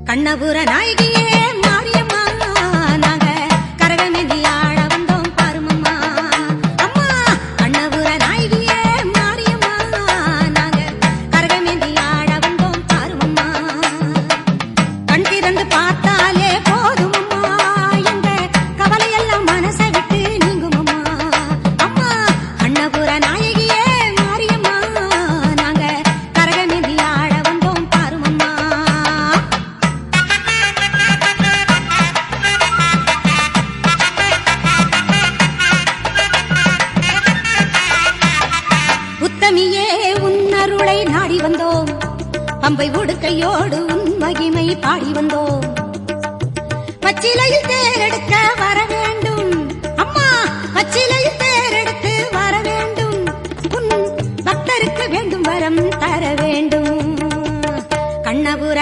கண்ணபுர நாயகியே மாரியம்மா நாங்க கரகமேந்தி ஆட வந்தோம் பாருமம்மா அம்மா கண்ணபுர நாயகியே மாரியம்மா நாங்க கரகமேந்தி ஆட வந்தோம் பாருமம்மா கண் திறந்து பார்த்தாலே போதுமம்மா எங்க கவலையெல்லாம் மனசை விட்டு நீங்குமம்மா அம்மா கண்ணபுர நாயகியே மாரியம்மா நாங்க கரகமேந்தி ஆட வந்தோம் பாருமம்மா உத்தமியே உன்னருளை நாடி வந்தோம் பம்பை உடுக்கையோடு உன் மகிமை பாடி வந்தோம் பச்சிலையில் தேரெடுக்க வர வேண்டும் அம்மா பச்சிலையில் தேரெடுத்து வர வேண்டும் உன் பக்தருக்கு வேண்டும் வரம் தர வேண்டும் கண்ணபுர